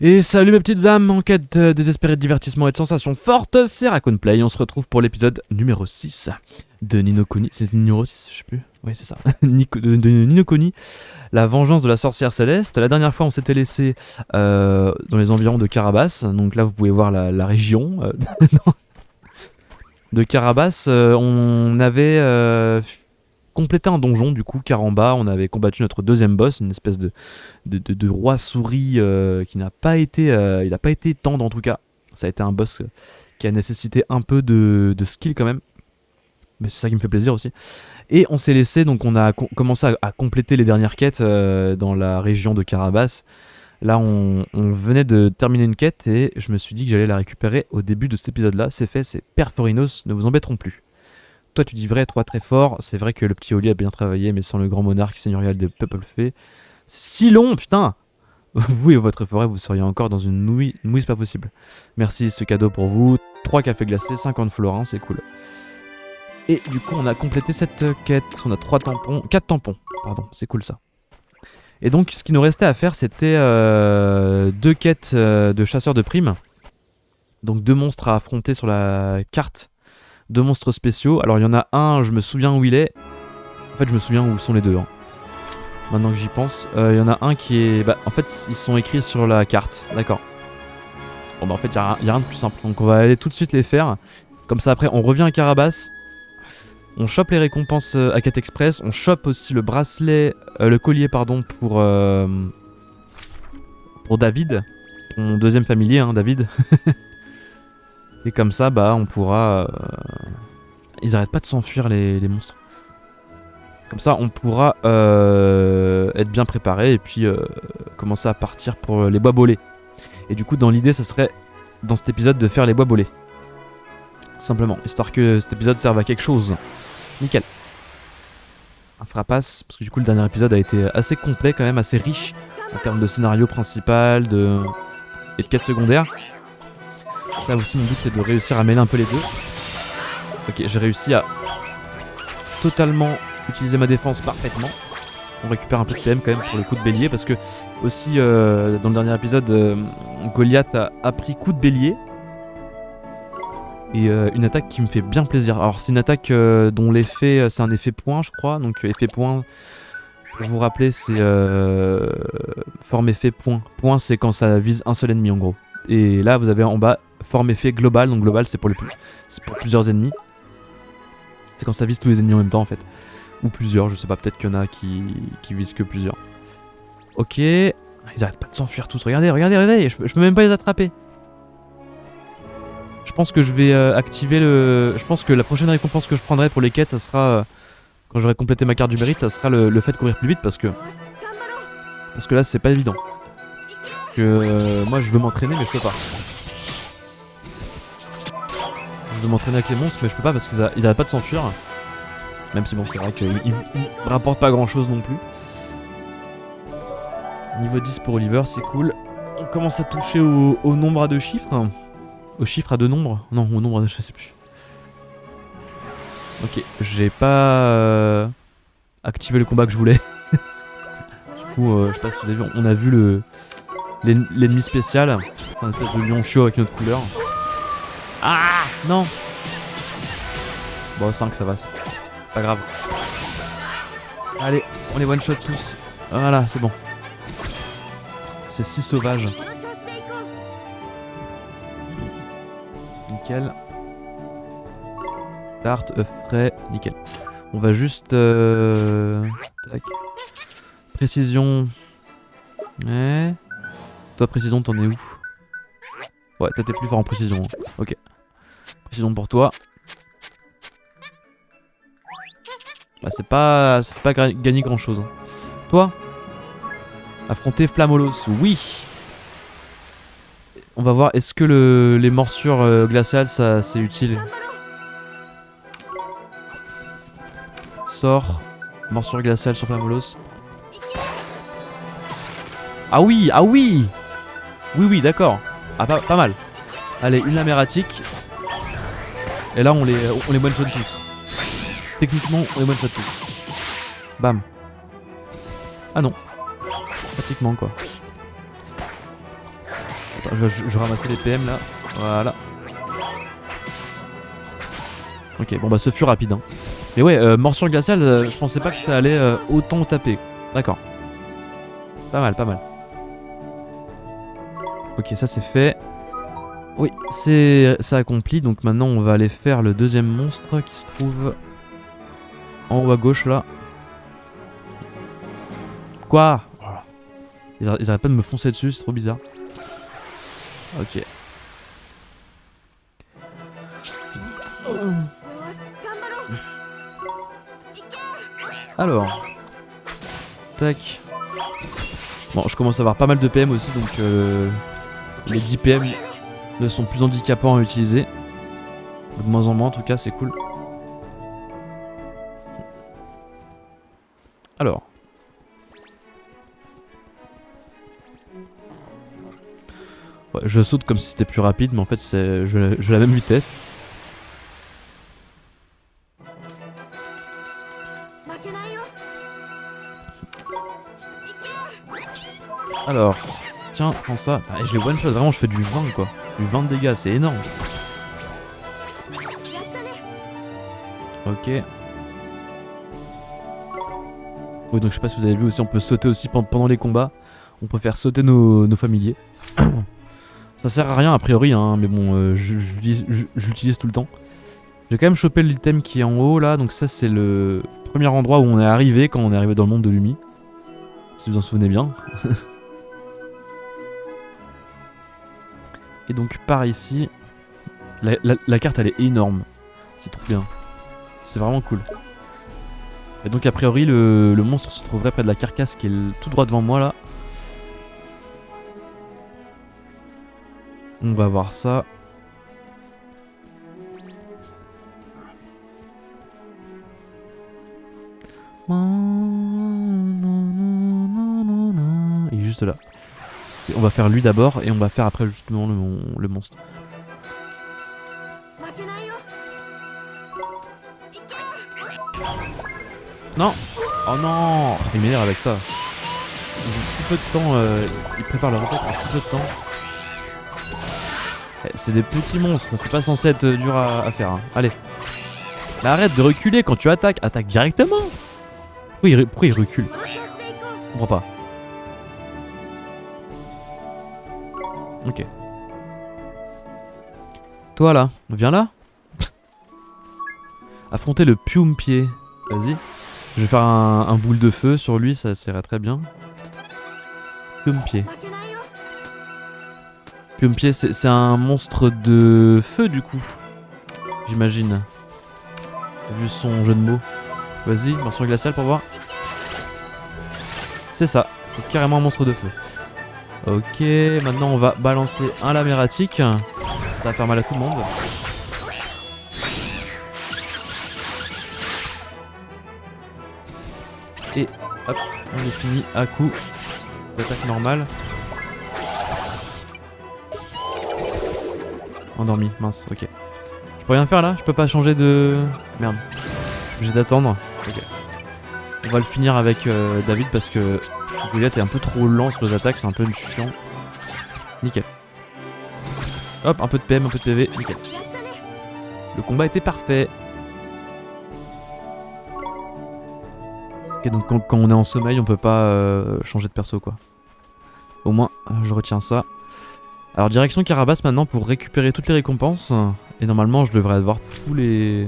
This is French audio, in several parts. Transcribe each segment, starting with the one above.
Et salut mes petites âmes, en quête désespérée de divertissement et de sensations fortes, c'est Raccoon Play. On se retrouve pour l'épisode numéro 6 de Ni no Kuni. C'est le numéro 6, je sais plus. Oui, c'est ça. de Ni no Kuni, la vengeance de la sorcière céleste. La dernière fois, on s'était laissé dans les environs de Carabas. Donc là, vous pouvez voir la région de Carabas. On avait complété un donjon, du coup, car en bas, on avait combattu notre deuxième boss, une espèce de roi souris qui n'a pas été, il n'a pas été tendre en tout cas. Ça a été un boss qui a nécessité un peu de skill quand même, mais c'est ça qui me fait plaisir aussi. Et on s'est laissé, donc on a commencé à compléter les dernières quêtes dans la région de Carabas. Là on venait de terminer une quête et je me suis dit que j'allais la récupérer au début de cet épisode là. C'est fait, c'est Perforinos, ne vous embêterons plus. Toi tu dis vrai, toi très fort, c'est vrai que le petit Oli a bien travaillé, mais sans le grand monarque seigneurial des peuples fées, c'est si long, putain. Vous et votre forêt, vous seriez encore dans une nouille, c'est pas possible. Merci, ce cadeau pour vous, 3 cafés glacés, 50 florins, c'est cool. Et du coup on a complété cette quête, on a 4 tampons, pardon, c'est cool ça. Et donc ce qui nous restait à faire c'était 2 quêtes de chasseurs de primes. Donc 2 monstres à affronter sur la carte. 2 monstres spéciaux. Alors il y en a un, je me souviens où il est. En fait je me souviens où sont les deux. Maintenant que j'y pense. Il y en a un qui est... Bah en fait ils sont écrits sur la carte. D'accord. Bon bah en fait il y a rien de plus simple. Donc on va aller tout de suite les faire. Comme ça après on revient à Carabas. On chope les récompenses à quête express. On chope aussi le bracelet... le collier pardon pour David. Mon deuxième familier David. Et comme ça, bah, on pourra... Ils arrêtent pas de s'enfuir, les monstres. Comme ça, on pourra être bien préparé et puis commencer à partir pour les bois bolés. Et du coup, dans l'idée, ça serait, dans cet épisode, de faire les bois bolés. Tout simplement, histoire que cet épisode serve à quelque chose. Nickel. Un frappasse, parce que du coup, le dernier épisode a été assez complet, quand même, assez riche, en termes de scénario principal et de quêtes secondaires. Ça aussi mon but c'est de réussir à mêler un peu les deux. Ok, j'ai réussi à totalement utiliser ma défense parfaitement. On récupère un peu de PM quand même pour le coup de bélier parce que aussi dans le dernier épisode Goliath a pris coup de bélier. Et une attaque qui me fait bien plaisir. Alors c'est une attaque dont l'effet c'est un effet point je crois. Donc effet point pour vous rappeler c'est forme effet point. Point c'est quand ça vise un seul ennemi en gros. Et là vous avez en bas forme effet global, donc global c'est pour plusieurs ennemis. C'est quand ça vise tous les ennemis en même temps en fait. Ou plusieurs, je sais pas, peut-être qu'il y en a qui visent que plusieurs. Ok, ils arrêtent pas de s'enfuir tous, regardez, je peux même pas les attraper. Je pense que je vais activer le... Je pense que la prochaine récompense que je prendrai pour les quêtes, ça sera... quand j'aurai complété ma carte du mérite, ça sera le fait de courir plus vite parce que là c'est pas évident. Moi je veux m'entraîner mais je peux pas. De m'entraîner avec les monstres mais je peux pas parce qu'ils arrêtent pas de s'enfuir. Même si bon c'est vrai qu'ils me rapportent pas grand chose non plus. Niveau 10 pour Oliver, c'est cool. On commence à toucher au nombre à 2 chiffres. Au chiffre à 2 nombres. Non, au nombre à 2, je sais plus. Ok, j'ai pas activé le combat que je voulais. Du coup, je sais pas si vous avez vu, on a vu l'ennemi spécial. C'est un espèce de lion chiot avec une autre couleur. Ah non. Bon 5 ça va, c'est pas grave. Allez, on les one shot tous. Voilà, c'est bon. C'est si sauvage. Nickel. Tarte, œuf frais, nickel. On va juste... Tac. Précision. Ouais. Toi précision t'en es où? Ouais, toi t'es plus fort en précision. Ok. Précision pour toi. Bah ça fait pas gagner grand chose. Toi, affronter Flamolos, oui. On va voir, est-ce que les morsures glaciales ça c'est utile. Sort, morsure glaciale sur Flamolos. Ah oui, ah oui. Oui, d'accord. Ah pas mal. Allez, une lame erratique. Et là on les one shot tous. Techniquement on les one shot tous. Bam. Ah non. Pratiquement quoi. Attends, je vais ramasser les PM là. Voilà. Ok, bon bah ce fut rapide. Hein. Mais ouais, morsure glaciale, je pensais pas que ça allait autant taper. D'accord. Pas mal, pas mal. Ok, ça c'est fait. Oui, c'est accompli. Donc maintenant on va aller faire le deuxième monstre qui se trouve en haut à gauche là. Quoi? Voilà. Ils arrêtent pas de me foncer dessus, c'est trop bizarre. Ok. Alors. Tac. Bon, je commence à avoir pas mal de PM aussi, donc les 10 PM ne sont plus handicapants à utiliser. De moins en moins en tout cas, c'est cool. Alors. Ouais, je saute comme si c'était plus rapide, mais en fait je vais à la même vitesse. Alors, tiens, prends ça. Ah, je les one shot, vraiment je fais du 20 quoi. Du 20 de dégâts, c'est énorme. Ok. Oui, donc je sais pas si vous avez vu aussi, on peut sauter aussi pendant les combats. On peut faire sauter nos familiers. Ça sert à rien a priori, hein, mais bon, je l'utilise tout le temps. J'ai quand même chopé l'item qui est en haut là, donc ça c'est le premier endroit où on est arrivé quand on est arrivé dans le monde de Lumi. Si vous en souvenez bien. Et donc par ici, la carte elle est énorme. C'est trop bien. C'est vraiment cool. Et donc a priori le monstre se trouverait près de la carcasse qui est tout droit devant moi là. On va voir ça. Il est juste là. Et on va faire lui d'abord et on va faire après justement le monstre. Non. Oh non. Il m'énerve avec ça. Ils ont si peu de temps, ils préparent leur attaque en si peu de temps. C'est des petits monstres, c'est pas censé être dur à faire. Hein. Allez. Mais arrête de reculer quand tu attaques. Attaque directement. Pourquoi il recule? Je comprends pas. Ok. Toi là, viens là. Affronter le Piumpier. Vas-y. Je vais faire un boule de feu sur lui, ça ira très bien. Piumpier. Piumpier, c'est un monstre de feu du coup. J'imagine. Vu son jeu de mots. Vas-y, morsure glaciale pour voir. C'est ça, c'est carrément un monstre de feu. Ok, maintenant on va balancer un lame erratique. Ça va faire mal à tout le monde. Et hop, on est fini à coup d'attaque normale. Endormi, mince, ok. Je peux rien faire là? Je peux pas changer de... Merde. Je suis obligé d'attendre. Ok. On va le finir avec David parce que Goliath est un peu trop lent sur les attaques, c'est un peu chiant. Nickel. Hop, un peu de PM, un peu de PV, nickel. Le combat était parfait. Ok, donc quand on est en sommeil, on peut pas changer de perso quoi. Au moins, je retiens ça. Alors direction Carabas maintenant pour récupérer toutes les récompenses. Et normalement, je devrais avoir tous les...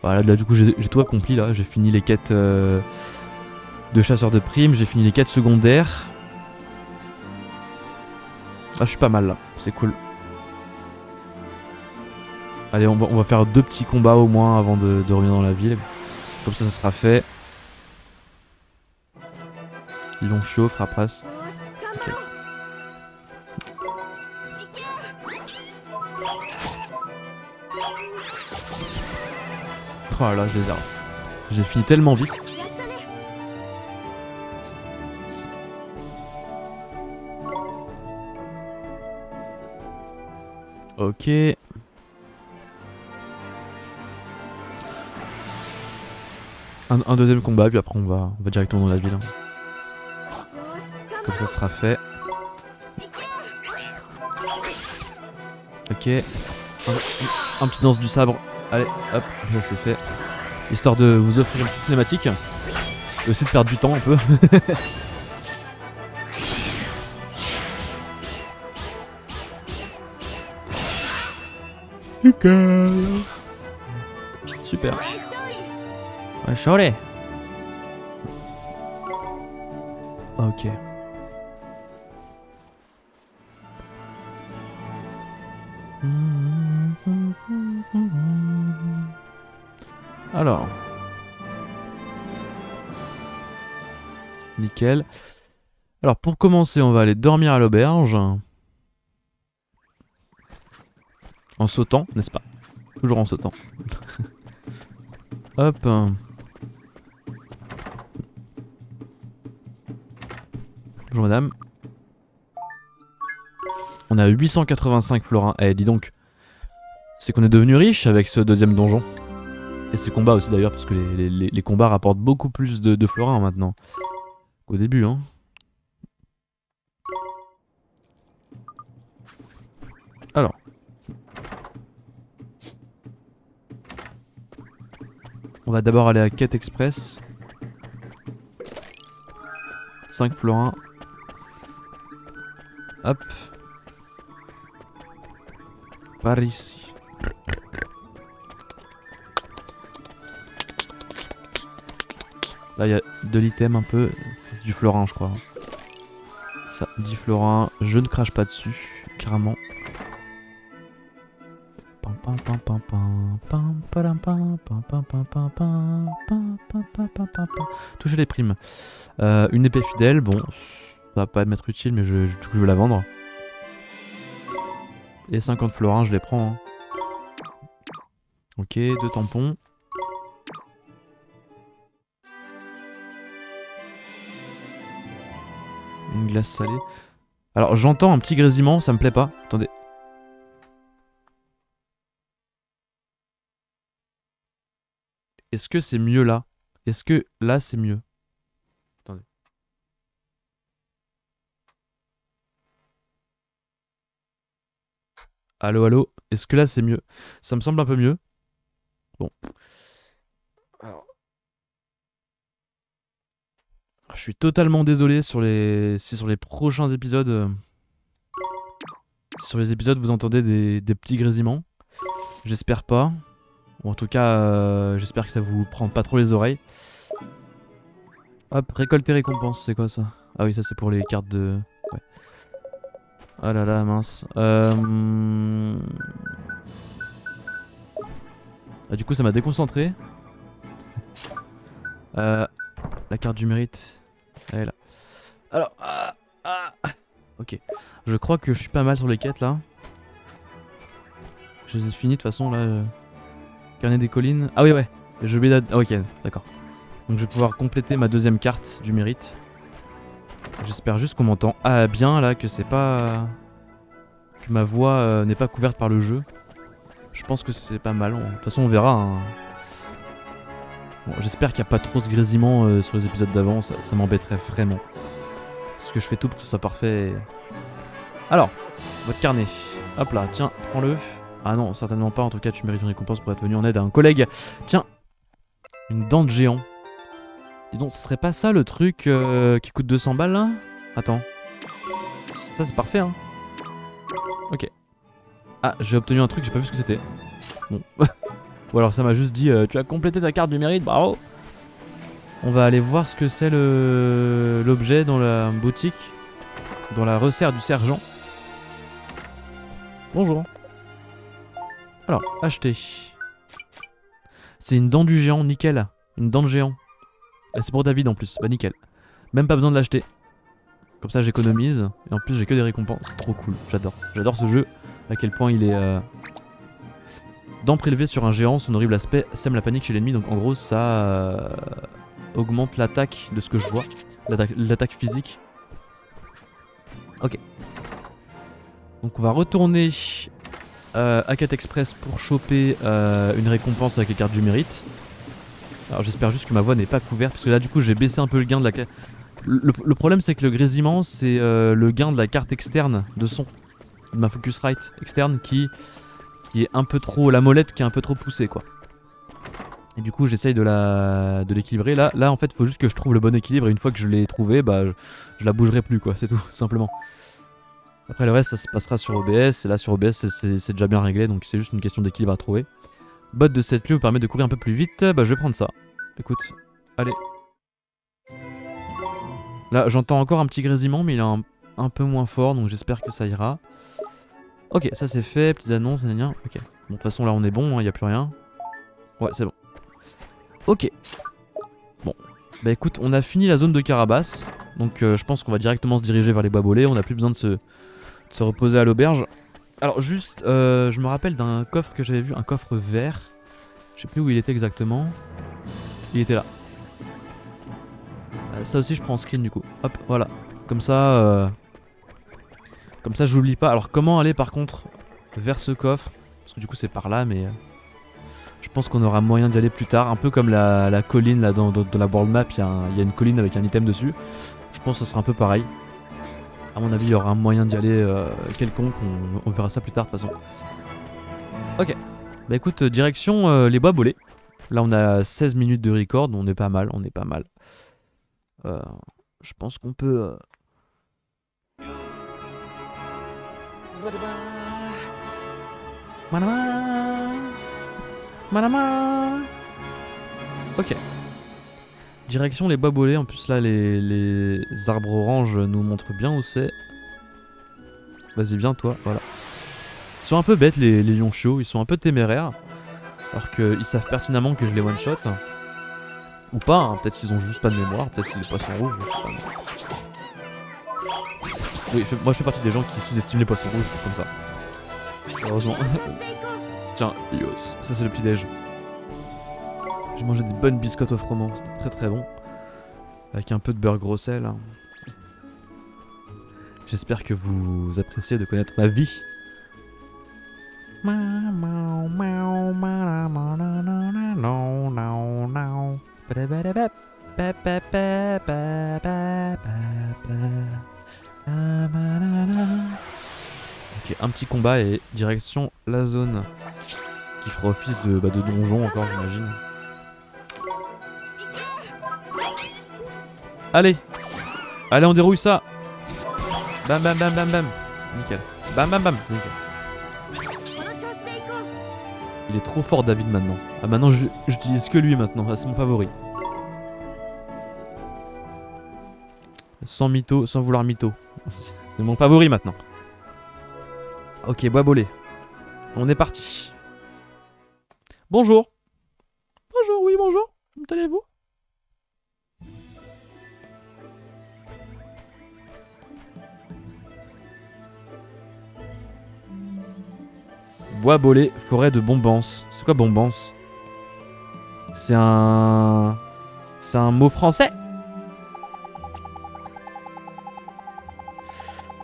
Voilà, là du coup j'ai tout accompli là. J'ai fini les quêtes de chasseur de primes, j'ai fini les quêtes secondaires. Ah, je suis pas mal là, c'est cool. Allez, on va faire 2 petits combats au moins avant de revenir dans la ville. Comme ça sera fait. Long chaud, frappasse. Ok. Oh là là, je les ai. J'ai fini tellement vite. Ok. Un deuxième combat, puis après on va directement dans la ville. Comme ça sera fait. Ok. Un petit danse du sabre. Allez, hop, ça c'est fait. Histoire de vous offrir une petite cinématique. Et aussi de perdre du temps un peu. Super. Ouais, chaud. Ok. Alors. Nickel. Alors pour commencer, on va aller dormir à l'auberge. En sautant, n'est-ce pas? Toujours en sautant. Hop. Bonjour madame. On a 885 florins. Eh dis donc. C'est qu'on est devenu riche avec ce deuxième donjon. Et ces combats aussi d'ailleurs, parce que les combats rapportent beaucoup plus de florins maintenant qu'au début, hein. Alors. On va d'abord aller à Quête Express. 5 florins. Hop. Par ici. Là il y a de l'item un peu. C'est du florin je crois. Ça, 10 florins. Je ne crache pas dessus. Clairement. Toucher les primes. Une épée fidèle, bon, ça va pas m'être utile, mais je veux la vendre. Et 50 florins, je les prends. Hein. Ok, 2 tampons. Une glace salée. Alors j'entends un petit grésillement, ça me plaît pas. Attendez. Est-ce que c'est mieux là? Est-ce que là c'est mieux? Attendez. Allô, allô? Est-ce que là c'est mieux? Ça me semble un peu mieux. Bon. Alors. Je suis totalement désolé sur si sur les prochains épisodes. Sur les épisodes vous entendez des petits grésillements. J'espère pas. Ou en tout cas, j'espère que ça vous prend pas trop les oreilles. Hop, récolter récompense, c'est quoi ça? Ah oui, ça c'est pour les cartes de... Ouais. Ah là là, mince. Ah, du coup, ça m'a déconcentré. La carte du mérite. Elle est là. Alors... Ok. Je crois que je suis pas mal sur les quêtes là. Je les ai finies de toute façon là. Carnet des collines. Ah oui, ouais. J'ai oublié ah, ok, d'accord. Donc je vais pouvoir compléter ma deuxième carte du mérite. J'espère juste qu'on m'entend bien là, que c'est pas... que ma voix n'est pas couverte par le jeu. Je pense que c'est pas mal. De toute façon on verra. Hein. Bon, j'espère qu'il n'y a pas trop ce grésillement sur les épisodes d'avant, ça m'embêterait vraiment. Parce que je fais tout pour que ce soit parfait. Alors, votre carnet. Hop là, tiens, prends-le. Ah non, certainement pas, en tout cas tu mérites une récompense pour être venu en aide à un collègue. Tiens, une dent de géant. Dis donc, ce serait pas ça le truc qui coûte 200 balles là? Attends. Ça c'est parfait hein. Ok. Ah, j'ai obtenu un truc, j'ai pas vu ce que c'était. Bon. Ou alors ça m'a juste dit tu as complété ta carte du mérite, bravo. On va aller voir ce que c'est l'objet dans la boutique. Dans la resserre du sergent. Bonjour. Alors, acheter. C'est une dent du géant, nickel. Une dent de géant. Et c'est pour David en plus, bah nickel. Même pas besoin de l'acheter. Comme ça j'économise. Et en plus j'ai que des récompenses. C'est trop cool, j'adore. J'adore ce jeu. À quel point il est... Dent prélevée sur un géant, son horrible aspect sème la panique chez l'ennemi. Donc en gros ça augmente l'attaque de ce que je vois. L'attaque physique. Ok. Donc on va retourner à Quête Express pour choper une récompense avec les cartes du mérite. Alors j'espère juste que ma voix n'est pas couverte parce que là du coup j'ai baissé un peu le gain de la... Le problème c'est que le grésillement c'est le gain de la carte externe de son. ma Focusrite externe qui est un peu trop, la molette qui est un peu trop poussée quoi. Et du coup j'essaye de l'équilibrer. Là en fait faut juste que je trouve le bon équilibre et une fois que je l'ai trouvé, bah je la bougerai plus quoi, c'est tout simplement. Après le reste ça se passera sur OBS et là sur OBS c'est déjà bien réglé donc c'est juste une question d'équilibre à trouver. Botte de cette lieu vous permet de courir un peu plus vite, bah je vais prendre ça. Écoute, allez. Là j'entends encore un petit grésillement mais il est un peu moins fort donc j'espère que ça ira. Ok, ça c'est fait, petites annonces, ok. Bon, de toute façon là on est bon, il n'y a plus rien. Ouais, c'est bon. Ok. Bon. Bah écoute, on a fini la zone de Carabas. Donc je pense qu'on va directement se diriger vers les Bois-Bolets. On n'a plus besoin de se reposer à l'auberge. Alors juste, je me rappelle d'un coffre que j'avais vu, un coffre vert. Je sais plus où il était exactement. Il était là. Ça aussi je prends en screen du coup. Hop, voilà. Comme ça je l'oublie pas. Alors comment aller par contre vers ce coffre? Parce que du coup c'est par là mais... je pense qu'on aura moyen d'y aller plus tard, un peu comme la colline là dans la world map, il y a une colline avec un item dessus. Je pense que ce sera un peu pareil. À mon avis, il y aura un moyen d'y aller quelconque, on verra ça plus tard de toute façon. Ok, bah écoute, direction les Bois-Bolets. Là on a 16 minutes de record, on est pas mal, je pense qu'on peut... Ok. Direction les Bois-Bolets, en plus là les arbres oranges nous montrent bien où c'est. Vas-y viens toi, voilà. Ils sont un peu bêtes les lions chiots, ils sont un peu téméraires. Alors qu'ils savent pertinemment que je les one-shot. Ou pas, hein. Peut-être qu'ils ont juste pas de mémoire, peut-être qu'ils les poissons rouges, je sais pas. Oui, moi je fais partie des gens qui sous-estiment les poissons rouges, comme ça. Heureusement. Tiens, yos, ça c'est le petit déj. J'ai mangé des bonnes biscottes au froment, c'était très très bon. Avec un peu de beurre gros sel. J'espère que vous appréciez de connaître ma vie. Ok, un petit combat et direction la zone qui fera office de donjon encore j'imagine. Allez, allez on dérouille ça. Bam bam bam bam bam. Nickel. Bam bam bam. Nickel. Il est trop fort David maintenant. Ah maintenant j'utilise que lui maintenant. Ah, c'est mon favori. Sans mytho, sans vouloir mytho. C'est mon favori maintenant. Ok, Bois-Bolets. On est parti. Bonjour. Bonjour, oui bonjour. Comment allez-vous? Bois-Bolets, forêt de Bombance. C'est quoi Bombance? C'est un mot français.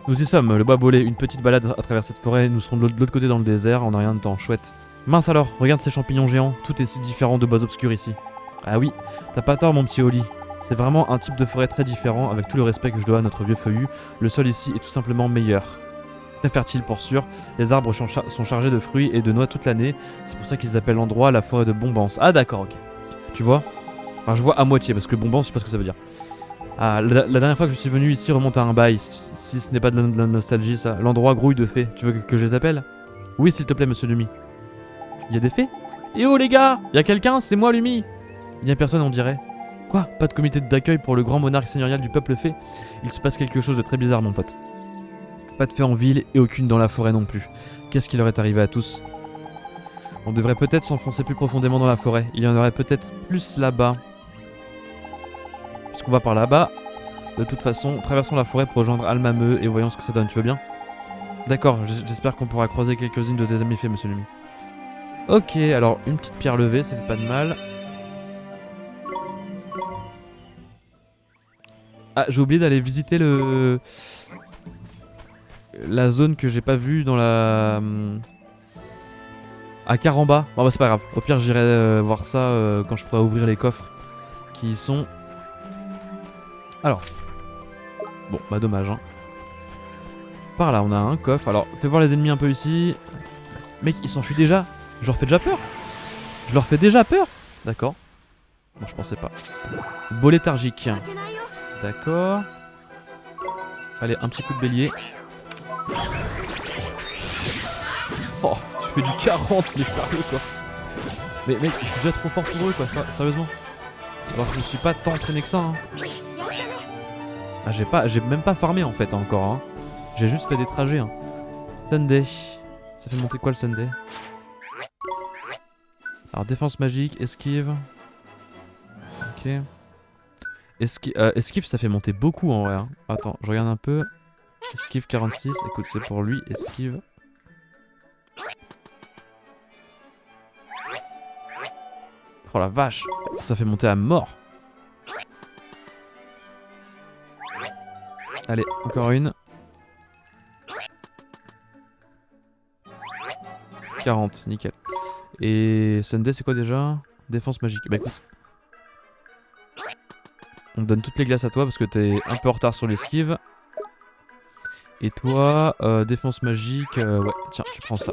Nous y sommes, le Bois-Bolets, une petite balade à travers cette forêt. Nous serons de l'autre côté dans le désert en un rien de temps. Chouette. Mince alors, regarde ces champignons géants. Tout est si différent de bois obscurs ici. Ah oui, t'as pas tort mon petit Oli. C'est vraiment un type de forêt très différent. Avec tout le respect que je dois à notre vieux feuillu, le sol ici est tout simplement meilleur. Très fertile pour sûr, les arbres sont chargés de fruits et de noix toute l'année, c'est pour ça qu'ils appellent l'endroit la forêt de Bombance. Ah d'accord, ok. Tu vois? Enfin je vois à moitié parce que Bombance je sais pas ce que ça veut dire. Ah, la dernière fois que je suis venu ici remonte à un bail, si ce n'est pas de la nostalgie ça. L'endroit grouille de fées, tu veux que je les appelle? Oui s'il te plaît monsieur Lumi. Il y a des fées? Eh oh les gars! Y a quelqu'un? C'est moi Lumi! Il n'y a personne on dirait. Quoi? Pas de comité d'accueil pour le grand monarque seigneurial du peuple fée? Il se passe quelque chose de très bizarre mon pote. Pas de fées en ville et aucune dans la forêt non plus. Qu'est-ce qui leur est arrivé à tous? On devrait peut-être s'enfoncer plus profondément dans la forêt. Il y en aurait peut-être plus là-bas. Puisqu'on va par là-bas. De toute façon, traversons la forêt pour rejoindre Almameux et voyons ce que ça donne. Tu veux bien? D'accord, j'espère qu'on pourra croiser quelques-unes de tes amis fées, monsieur Lumi. Ok, alors une petite pierre levée, ça fait pas de mal. Ah, j'ai oublié d'aller visiter la zone que j'ai pas vue dans la... à Caramba. Bon bah c'est pas grave. Au pire j'irai voir ça quand je pourrai ouvrir les coffres qui y sont. Alors. Bon bah dommage hein. par là, on a un coffre. Alors, fais voir les ennemis un peu ici. Mec, ils s'enfuient déjà. Je leur fais déjà peur. Je leur fais déjà peur. D'accord. Bon, je pensais pas. Beau léthargique. D'accord. Allez, un petit coup de bélier. Oh, tu fais du 40, mais sérieux quoi. Mais mec, je suis déjà trop fort pour eux quoi, sérieusement. Alors que je suis pas tant entraîné que ça. Hein. Ah, j'ai même pas farmé en fait encore. Hein. J'ai juste fait des trajets. Hein. Sunday. Ça fait monter quoi le Sunday? Alors défense magique, esquive. Ok. Esquive ça fait monter beaucoup en vrai. Hein. Attends, je regarde un peu. Esquive 46, écoute c'est pour lui, esquive. Oh la vache, ça fait monter à mort. Allez, encore une. 40, nickel. Et Sunday c'est quoi déjà? Défense magique. Bah écoute. On te donne toutes les glaces à toi parce que t'es un peu en retard sur l'esquive. Et toi, défense magique, ouais, tiens, tu prends ça.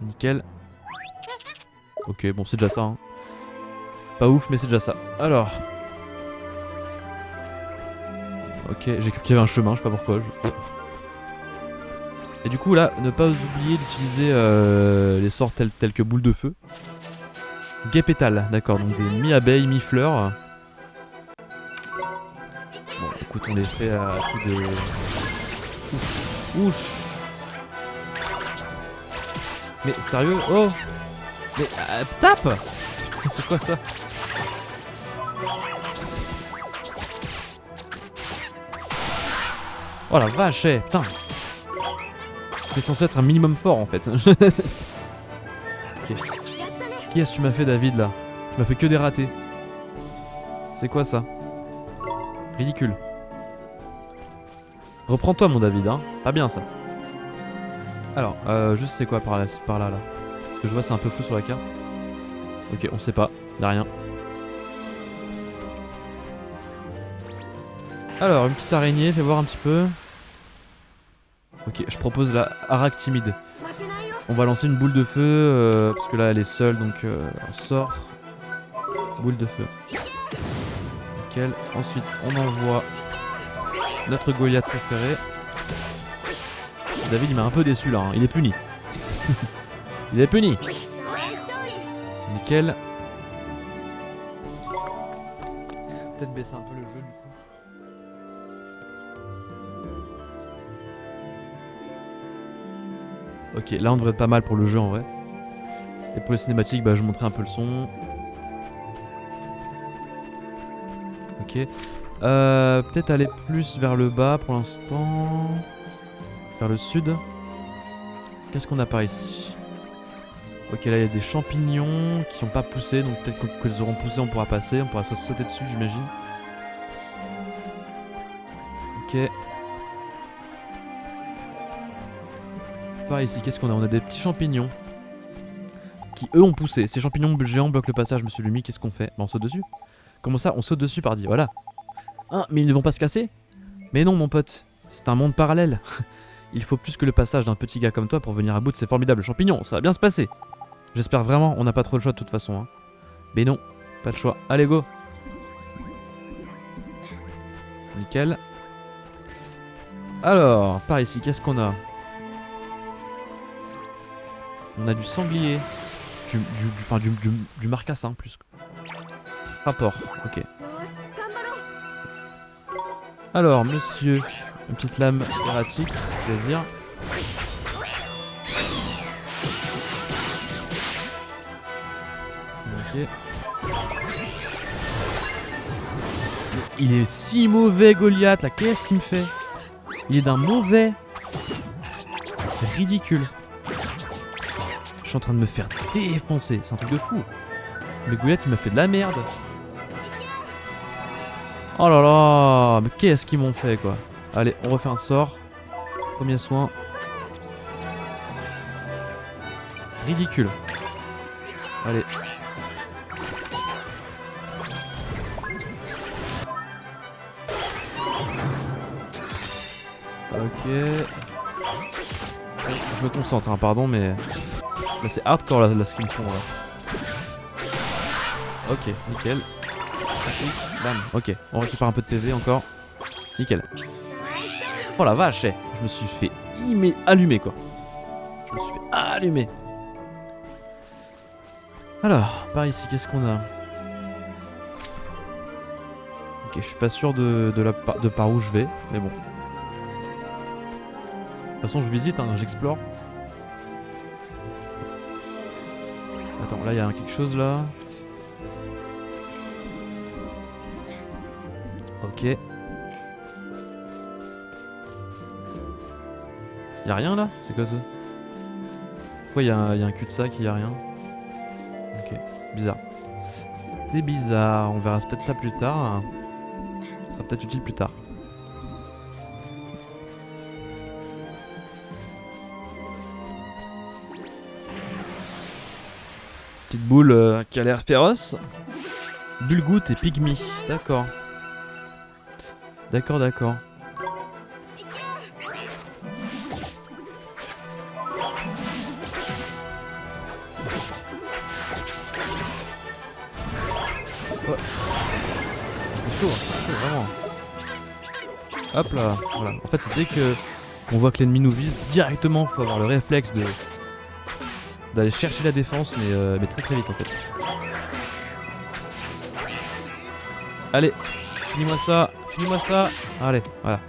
Nickel. Ok, bon, c'est déjà ça. Hein. Pas ouf, mais c'est déjà ça. Alors. Ok, j'ai cru qu'il y avait un chemin, je sais pas pourquoi. Et du coup, là, ne pas oublier d'utiliser les sorts tels que boule de feu. Guet pétale, d'accord, donc des mi-abeilles, mi-fleurs. Bon, écoute, on les fait à coup de. Ouch. Mais sérieux? Oh! Mais tape! C'est quoi ça? Oh la vache, putain! C'est censé être un minimum fort en fait. Okay. Qu'est-ce que tu m'as fait David là? Tu m'as fait que des ratés. C'est quoi ça? Ridicule. Reprends-toi mon David, hein. Pas bien ça. Alors, juste c'est quoi par là, là? Parce que je vois c'est un peu flou sur la carte. Ok, on sait pas, y'a rien. Alors, une petite araignée, fais voir un petit peu. Ok, je propose la Aractimide. On va lancer une boule de feu, parce que là elle est seule, donc on sort. Boule de feu. Nickel. Ensuite, on envoie notre Goliath préféré. David il m'a un peu déçu là, hein. Il est puni. Il est puni. Nickel. Peut-être baisser un peu le jeu du coup. Ok, là on devrait être pas mal pour le jeu en vrai. Et pour les cinématiques, bah je vous montrais un peu le son. Ok. Peut-être aller plus vers le bas pour l'instant. Vers le sud. Qu'est-ce qu'on a par ici? Ok, là il y a des champignons qui n'ont pas poussé, donc peut-être qu'ils auront poussé, on pourra passer, on pourra sauter dessus, j'imagine. Ok. Par ici, qu'est-ce qu'on a? On a des petits champignons qui eux ont poussé. Ces champignons géants bloquent le passage, monsieur Lumi. Qu'est-ce qu'on fait? Bah, on saute dessus. Comment ça? On saute dessus, pardi. Voilà. Ah, mais ils ne vont pas se casser? Mais non, mon pote. C'est un monde parallèle. Il faut plus que le passage d'un petit gars comme toi pour venir à bout de ces formidables champignons. Ça va bien se passer. J'espère vraiment. On n'a pas trop le choix de toute façon. Hein. Mais non, pas le choix. Allez, go. Nickel. Alors, par ici, qu'est-ce qu'on a? On a du sanglier. Du marcassin plus. Rapport, ok. Alors, monsieur, une petite lame erratique, plaisir. Ok. Il est si mauvais, Goliath, là, qu'est-ce qu'il me fait? Il est d'un mauvais. C'est ridicule. Je suis en train de me faire défoncer, c'est un truc de fou. Mais Goliath, il m'a fait de la merde. Oh là là, mais qu'est-ce qu'ils m'ont fait quoi? Allez, on refait un sort. Premier soin. Ridicule. Allez. Ok. Je me concentre, hein, pardon, mais là c'est hardcore là, ce qu'ils me font là. Ok, nickel. Bam, ok, on récupère un peu de PV encore. Nickel. Oh la vache, je me suis fait allumer quoi. Je me suis fait allumer. Alors, par ici, qu'est-ce qu'on a? Ok, je suis pas sûr de par où je vais, mais bon. De toute façon, je visite, hein, j'explore. Attends, là, il y a quelque chose là. Ok. Y'a rien là? C'est quoi ça? Pourquoi y a un cul-de-sac et y'a rien? Ok, bizarre. C'est bizarre, on verra peut-être ça plus tard. Ça sera peut-être utile plus tard. Petite boule qui a l'air féroce. Bulgout et Pygmy, d'accord. D'accord, d'accord. Ouais. C'est chaud, vraiment. Hop là, voilà. En fait, c'est dès que on voit que l'ennemi nous vise, directement, faut avoir le réflexe d'aller chercher la défense, mais très très vite en fait. Allez, finis-moi ça, finis-moi ça. Allez, voilà,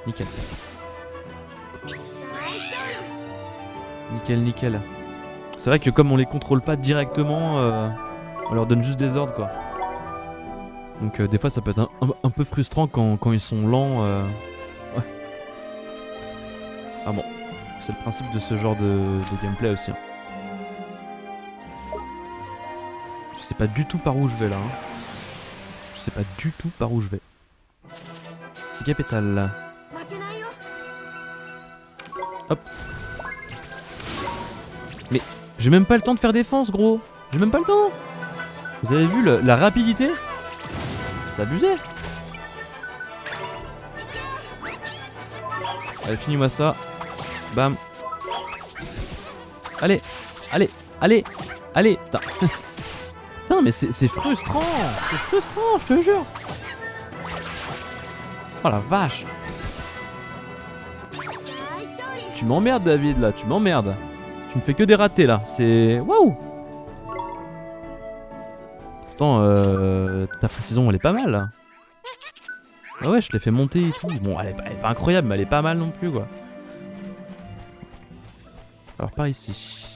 nickel. Nickel, nickel. C'est vrai que comme on les contrôle pas directement, on leur donne juste des ordres quoi. Donc des fois ça peut être un peu frustrant quand ils sont lents. Ouais. Ah bon, c'est le principe de ce genre de gameplay aussi. Hein. Je sais pas du tout par où je vais là. Hein. Je sais pas du tout par où je vais. Capital. Hop. Mais j'ai même pas le temps de faire défense gros. J'ai même pas le temps. Vous avez vu la rapidité? C'est abusé. Allez, finis-moi ça. Bam. Allez, allez, allez, allez. Putain, mais c'est frustrant. C'est frustrant, je te jure. Oh la vache. Tu m'emmerdes David là, tu m'emmerdes. Tu me fais que des ratés là, c'est... Waouh. Pourtant, ta précision elle est pas mal là. Ah ouais, je l'ai fait monter et tout. Bon, elle est pas incroyable, mais elle est pas mal non plus quoi. Alors par ici.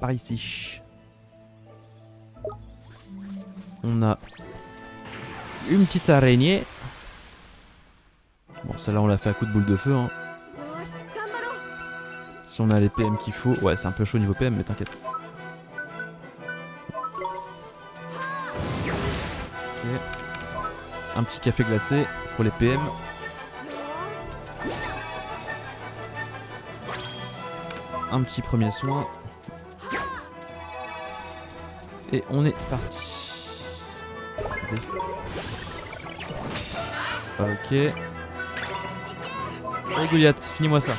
Par ici. On a une petite araignée. Bon, celle-là on l'a fait à coup de boule de feu. Hein. Si on a les PM qu'il faut. Ouais, c'est un peu chaud niveau PM, mais t'inquiète. Ok. Un petit café glacé pour les PM. Un petit premier soin. Et on est parti. Ok. Allez Goliath, finis-moi ça.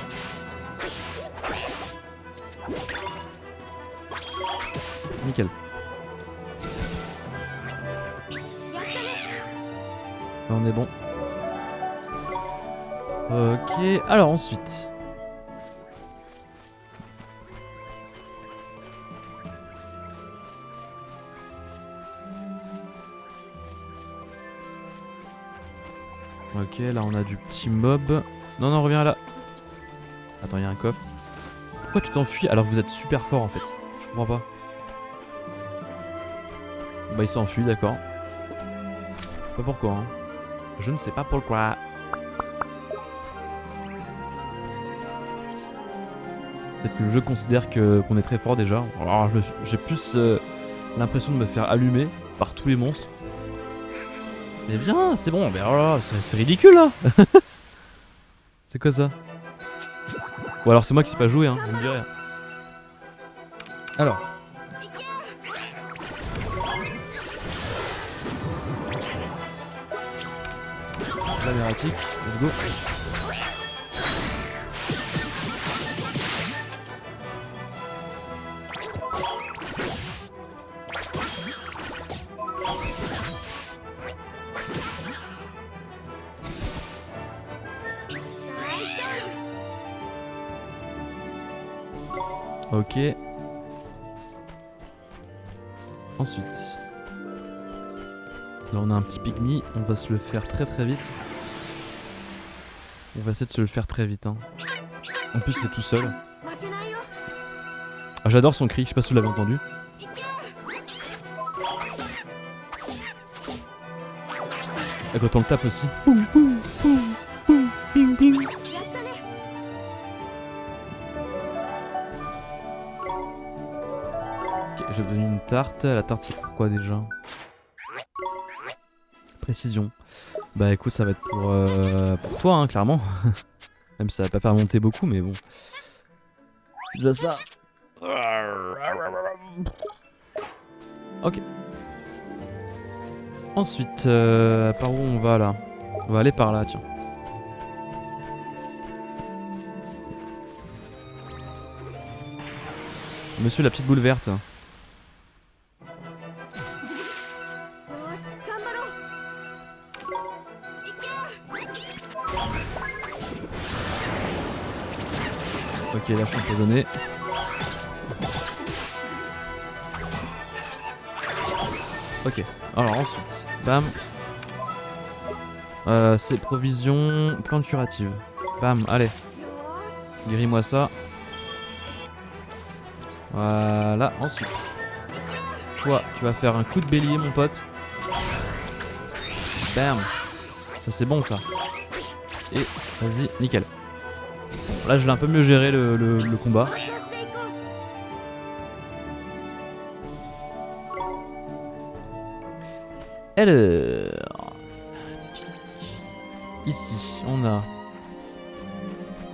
Nickel. On est bon. Ok, alors ensuite. Ok, là on a du petit mob. Non, non, reviens là. Attends, il y a un coffre. Pourquoi tu t'enfuis alors que vous êtes super fort en fait? Je comprends pas. Bah il s'enfuit, d'accord. Pas pourquoi hein. Je ne sais pas pourquoi. Peut-être que le jeu considère qu'on est très fort déjà. Alors j'ai plus l'impression de me faire allumer par tous les monstres. Mais viens, c'est bon, mais oh là, c'est ridicule là. C'est quoi ça? Ou alors c'est moi qui sais pas jouer, hein, vous me direz. Alors. Flamme erratique, let's go. Ok. Ensuite. Là on a un petit pygmy, on va se le faire très très vite. On va essayer de se le faire très vite hein. En plus il est tout seul. Ah, j'adore son cri, je sais pas si vous l'avez entendu. Et quand on le tape aussi. Ok, j'ai obtenu une tarte. La tarte c'est pour quoi déjà? Précision. Bah écoute, ça va être pour toi hein, clairement. Même si ça va pas faire monter beaucoup mais bon. C'est déjà ça. Ok. Ensuite, par où on va là? On va aller par là, tiens. Monsieur la petite boule verte. Ok, là je suis empoisonné. Ok, alors ensuite, bam. C'est provision, plante curative. Bam, allez. Guéris-moi ça. Voilà, ensuite. Toi, tu vas faire un coup de bélier, mon pote. Bam. Ça c'est bon ça. Et vas-y, nickel. Bon, là je l'ai un peu mieux géré le combat. Alors, ici on a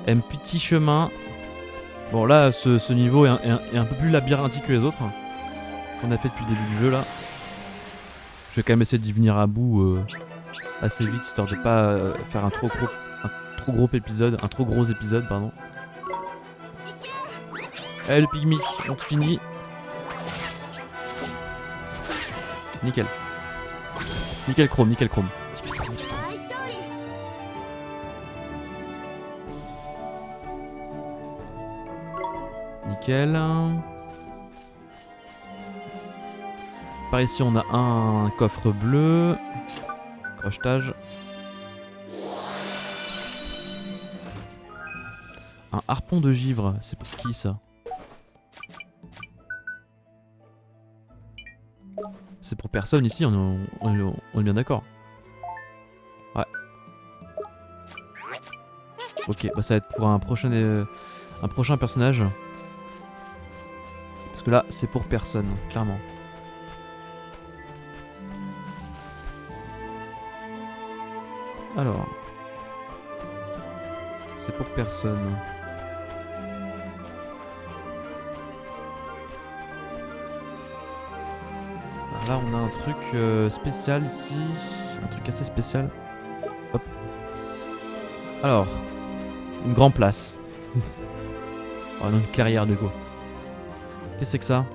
un petit chemin. Bon là ce niveau est un peu plus labyrinthique que les autres hein, qu'on a fait depuis le début du jeu là. Je vais quand même essayer d'y venir à bout assez vite histoire de pas faire un trop gros épisode pardon. Allez le pygmy, on te finit. Nickel. Nickel chrome, nickel chrome. Nickel. Par ici on a un coffre bleu. Crochetage. Un harpon de givre, c'est pour qui ça? C'est pour personne ici, on est bien d'accord. Ouais. Ok, bah ça va être pour un prochain personnage. Parce que là, c'est pour personne, clairement. Alors. C'est pour personne. Là on a un truc spécial ici, un truc assez spécial. Hop. Alors, une grande place. Oh, une clairière du coup. Qu'est-ce que c'est que ça?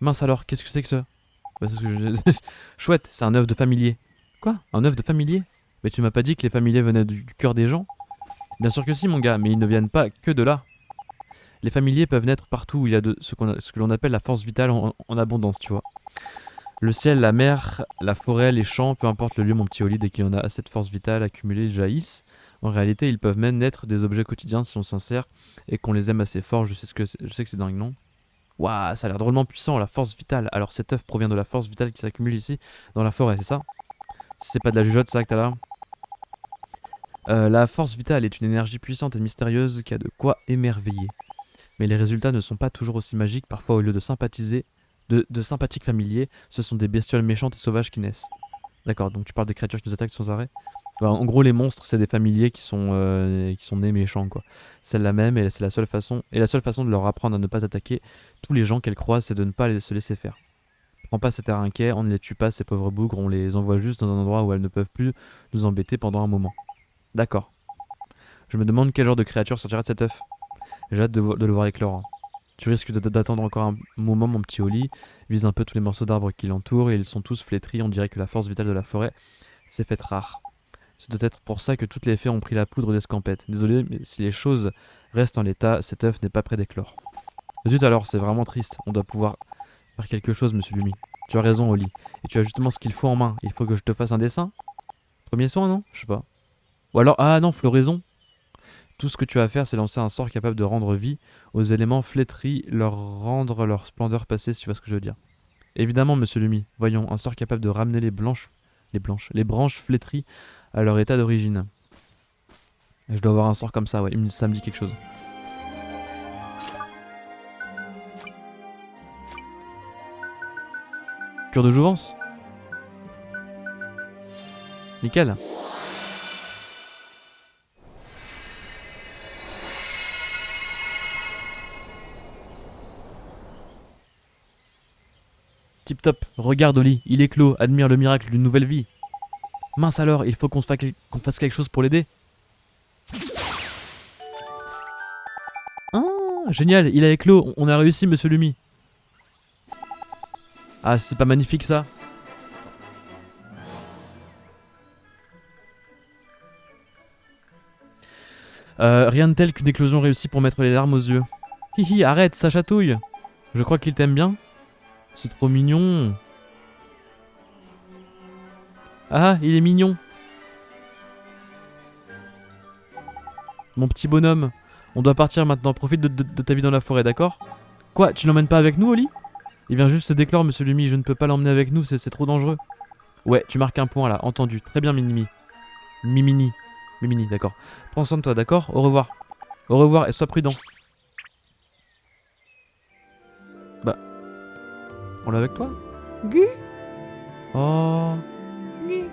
Mince alors, qu'est-ce que c'est que ça? Bah, c'est ce que chouette, c'est un œuf de familier. Quoi? Un œuf de familier? Mais tu m'as pas dit que les familiers venaient du cœur des gens? Bien sûr que si mon gars, mais ils ne viennent pas que de là. Les familiers peuvent naître partout où il y a ce que l'on appelle la force vitale en abondance, tu vois. Le ciel, la mer, la forêt, les champs, peu importe le lieu, mon petit Oli, dès qu'il y en a assez de force vitale accumulée, ils jaillissent. En réalité, ils peuvent même naître des objets quotidiens si on s'en sert et qu'on les aime assez fort. Je sais que c'est dingue, non? Waouh, ça a l'air drôlement puissant, la force vitale. Alors cet œuf provient de la force vitale qui s'accumule ici, dans la forêt, c'est ça? Si c'est pas de la jugeote, ça que t'as là? La force vitale est une énergie puissante et mystérieuse qui a de quoi émerveiller. Mais les résultats ne sont pas toujours aussi magiques. Parfois, au lieu de sympathiques familiers, ce sont des bestioles méchantes et sauvages qui naissent. D'accord, donc tu parles des créatures qui nous attaquent sans arrêt. Alors, en gros, les monstres, c'est des familiers qui sont nés méchants, quoi. C'est la même, et c'est la seule façon. Et la seule façon de leur apprendre à ne pas attaquer tous les gens qu'elles croisent, c'est de ne pas se laisser faire. Prends pas cet air inquiet, on ne les tue pas ces pauvres bougres, on les envoie juste dans un endroit où elles ne peuvent plus nous embêter pendant un moment. D'accord. Je me demande quel genre de créature sortira de cet œuf. J'ai hâte de le voir éclore. Tu risques d'attendre encore un moment, mon petit Oli. Vise un peu tous les morceaux d'arbres qui l'entourent et ils sont tous flétris. On dirait que la force vitale de la forêt s'est faite rare. Ce doit être pour ça que toutes les fées ont pris la poudre d'escampette. Désolé, mais si les choses restent en l'état, cet œuf n'est pas prêt d'éclore. Zut alors, c'est vraiment triste. On doit pouvoir faire quelque chose, monsieur Lumi. Tu as raison, Oli. Et tu as justement ce qu'il faut en main. Il faut que je te fasse un dessin. Premier soin, non? Je sais pas. Ou alors, ah non, floraison. Tout ce que tu as à faire, c'est lancer un sort capable de rendre vie aux éléments flétris, leur rendre leur splendeur passée, si tu vois ce que je veux dire. Évidemment, monsieur Lumi. Voyons, un sort capable de ramener les branches flétries à leur état d'origine. Je dois avoir un sort comme ça, ouais. Ça me dit quelque chose. Cure de jouvence. Nickel. Tip top. Regarde Oli, il est clos. Admire le miracle d'une nouvelle vie. Mince alors, il faut qu'on fasse quelque chose pour l'aider. Ah, génial, il a éclos. On a réussi, monsieur Lumi. Ah, c'est pas magnifique ça? Rien de tel qu'une éclosion réussie pour mettre les larmes aux yeux. Hihi, arrête, ça chatouille. Je crois qu'il t'aime bien. C'est trop mignon. Ah, il est mignon. Mon petit bonhomme. On doit partir maintenant. Profite de ta vie dans la forêt, d'accord? Quoi, tu l'emmènes pas avec nous, Oli? Il vient juste se déclore, monsieur Lumi. Je ne peux pas l'emmener avec nous, c'est trop dangereux. Ouais, tu marques un point là. Entendu. Très bien, Minimi. Mimini. Mimini, d'accord. Prends soin de toi, d'accord? Au revoir. Au revoir et sois prudent. Bah. On l'a avec toi? Gu. Oh. Gu.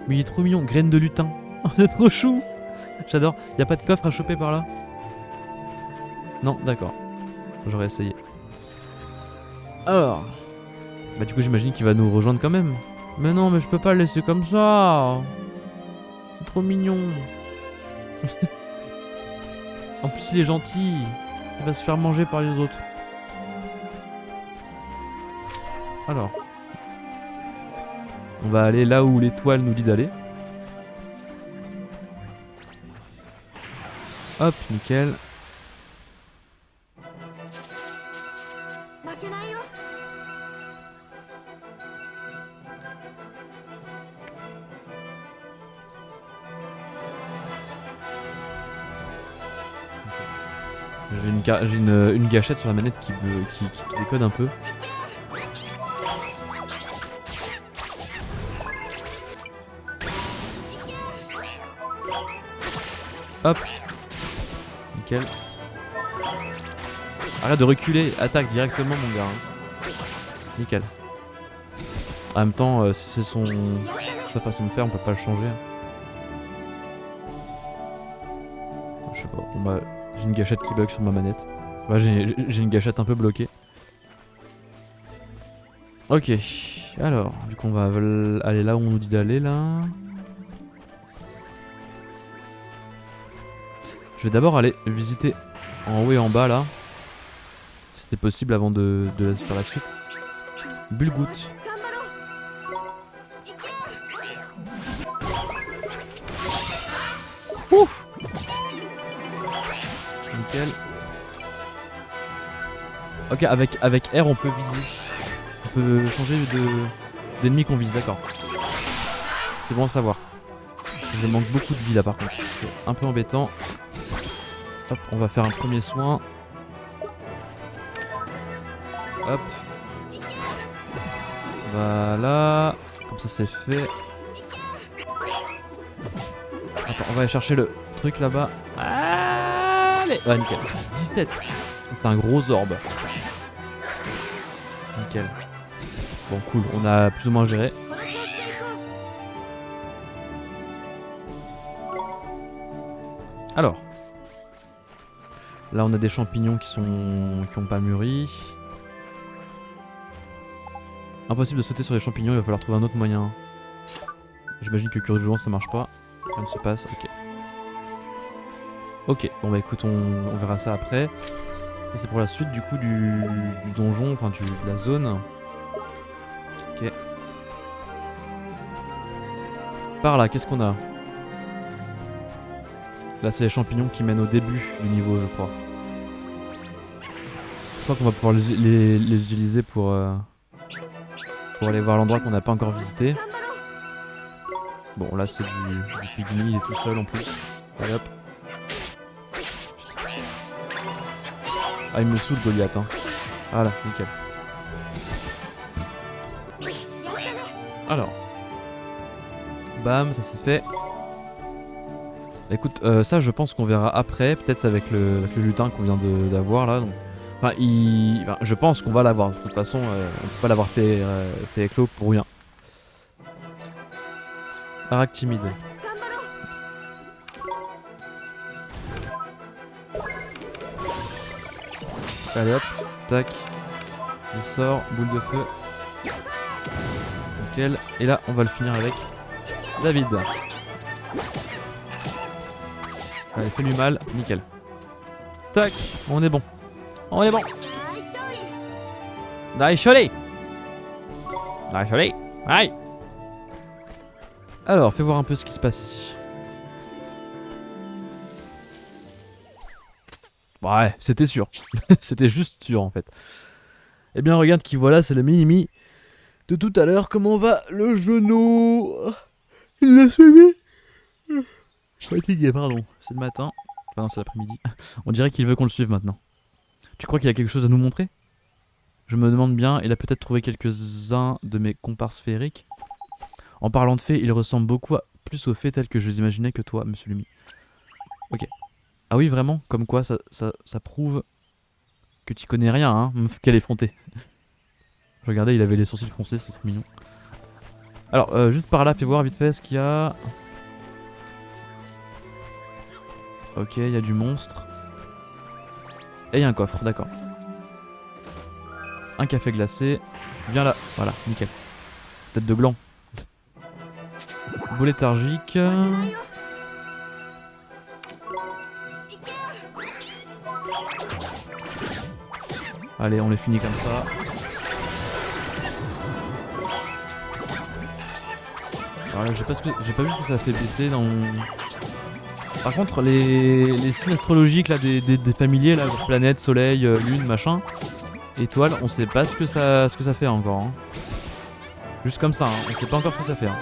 Mais il est trop mignon. Graine de lutin. Oh, c'est trop chou. J'adore. Y a pas de coffre à choper par là? Non, d'accord. J'aurais essayé. Alors. Bah du coup j'imagine qu'il va nous rejoindre quand même. Mais non, mais je peux pas le laisser comme ça. C'est trop mignon. En plus il est gentil. Il va se faire manger par les autres. Alors. On va aller là où l'étoile nous dit d'aller. Hop, nickel. J'ai une gâchette sur la manette qui déconne un peu. Hop. Nickel. Arrête de reculer, attaque directement mon gars. Hein. Nickel. En même temps, si c'est sa façon de faire, on peut pas le changer. Je sais pas, bon bah, j'ai une gâchette qui bug sur ma manette. Ouais, j'ai une gâchette un peu bloquée. Ok, alors, du coup on va aller là où on nous dit d'aller là. Je vais d'abord aller visiter en haut et en bas là. Si c'était possible avant de faire la suite. Bulgout. Ouf. Nickel. Ok, avec R on peut viser. On peut changer d'ennemi qu'on vise, d'accord. C'est bon à savoir. Je manque beaucoup de vie là par contre. C'est un peu embêtant. Hop, on va faire un premier soin. Hop. Voilà. Comme ça c'est fait. Attends, on va aller chercher le truc là-bas. Allez. Ouais, nickel. 17. C'est un gros orbe. Nickel. Bon, cool. On a plus ou moins géré. Alors. Là, on a des champignons qui ont pas mûri. Impossible de sauter sur les champignons, il va falloir trouver un autre moyen. J'imagine que cure de jouant ça marche pas. Rien ne se passe, ok. Ok, bon bah écoute, on verra ça après. Et c'est pour la suite du coup du donjon, enfin de la zone. Ok. Par là, qu'est-ce qu'on a? Là c'est les champignons qui mènent au début du niveau je crois. Je crois qu'on va pouvoir les utiliser pour aller voir l'endroit qu'on n'a pas encore visité. Bon là c'est du pygmy, il est tout seul en plus. Allez hop. Ah il me saoule Goliath hein. Voilà, nickel. Alors. Bam, ça c'est fait. Écoute, ça je pense qu'on verra après, peut-être avec le lutin qu'on vient d'avoir là. Donc. Enfin, je pense qu'on va l'avoir. De toute façon, on peut pas l'avoir fait éclos pour rien. Arak timide. Allez hop, tac. Il sort, boule de feu. Nickel. Et là, on va le finir avec David. Allez, fais-lui mal, nickel. Tac, on est bon. On est bon. Daishori. Daishori. Aïe. Alors, fais voir un peu ce qui se passe ici. Ouais, c'était sûr. C'était juste sûr en fait. Eh bien, regarde qui voilà, c'est le mini-mi de tout à l'heure. Comment va le genou? Il l'a suivi. Fatigué, pardon. C'est le matin. Enfin, non, c'est l'après-midi. On dirait qu'il veut qu'on le suive maintenant. Tu crois qu'il y a quelque chose à nous montrer? Je me demande bien, il a peut-être trouvé quelques-uns de mes comparses féeriques. En parlant de fées, il ressemble beaucoup plus aux fées telles que je les imaginais que toi, monsieur Lumi. Ok. Ah oui, vraiment? Comme quoi, ça prouve que tu connais rien, hein? Quel effronté. Je regardais, il avait les sourcils froncés, c'est trop mignon. Alors, juste par là, fais voir vite fait ce qu'il y a. Ok, il y a du monstre. Et il y a un coffre, d'accord. Un café glacé. Viens là, voilà, nickel. Tête de gland. Boule léthargique. Allez, on les finit comme ça. Alors là, j'ai pas vu ce que ça fait baisser dans... Par contre, les signes astrologiques là, des familiers, là, planète, soleil, lune, machin, étoile, on sait pas ce que ça fait encore. Hein. Juste comme ça, hein, on sait pas encore ce que ça fait. Hein.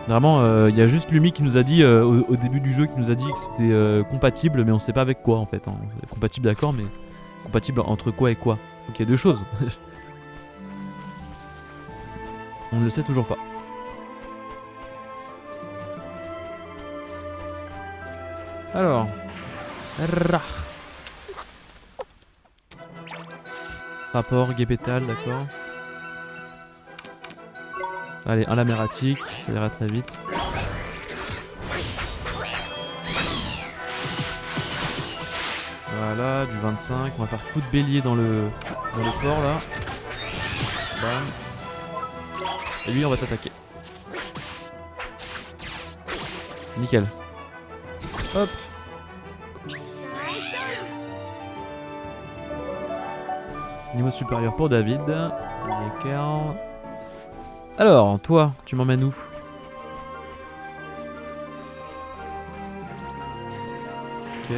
Vraiment, il y a juste Lumi qui nous a dit, au début du jeu, qui nous a dit que c'était compatible, mais on sait pas avec quoi en fait. Hein. Compatible d'accord, mais compatible entre quoi et quoi? Donc il y a deux choses. On ne le sait toujours pas. Alors. Rapport, guépétal, d'accord. Allez, un lame erratique, ça ira très vite. Voilà, du 25. On va faire coup de bélier dans le port là. Bam. Et lui, on va t'attaquer. Nickel. Hop. Niveau supérieur pour David. Nickel. Alors, toi, tu m'emmènes où? Ok.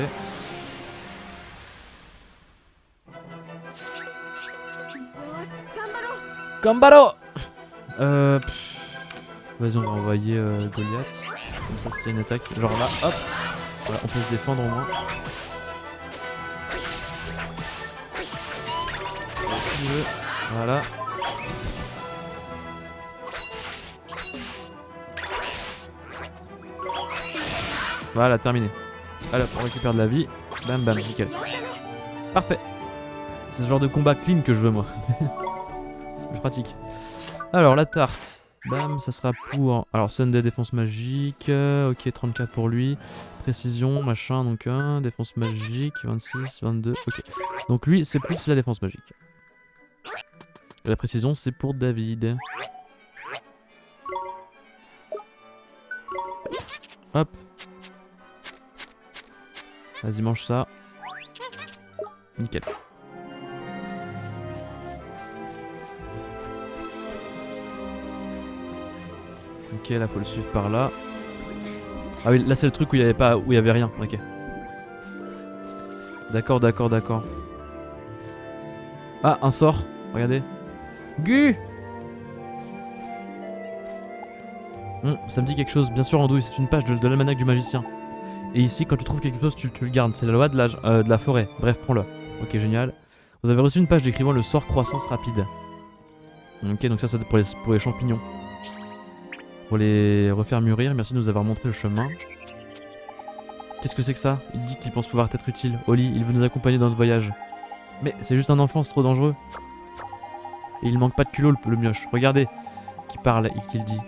Gambaro. Vas-y, on va envoyer Goliath. Comme ça, s'il y a une attaque, genre là, hop. Voilà, on peut se défendre au moins. Voilà. Voilà, terminé. Allez, on récupère de la vie. Bam bam, nickel. Parfait. C'est ce genre de combat clean que je veux moi. C'est plus pratique. Alors, la tarte. Bam, ça sera pour... Alors, Sunday, défense magique. Ok, 34 pour lui. Précision, machin, donc 1. Défense magique, 26, 22. Ok. Donc lui, c'est plus la défense magique. La précision, c'est pour David. Hop. Vas-y, mange ça. Nickel. Ok, là faut le suivre par là. Ah oui, là c'est le truc où il y avait pas, où il y avait rien. Ok. D'accord, d'accord, d'accord. Ah, un sort. Regardez. Gu. Ça me dit quelque chose. Bien sûr, Andouille, c'est une page de l'almanach du magicien. Et ici, quand tu trouves quelque chose, tu le gardes. C'est la loi de la forêt. Bref, prends-le. Ok, génial. Vous avez reçu une page décrivant le sort croissance rapide. Ok, donc ça c'est pour les champignons. Pour les refaire mûrir, merci de nous avoir montré le chemin. Qu'est-ce que c'est que ça? Il dit qu'il pense pouvoir être utile. Oli, il veut nous accompagner dans notre voyage. Mais c'est juste un enfant, c'est trop dangereux. Et il manque pas de culot le mioche. Regardez qui parle et qui le dit.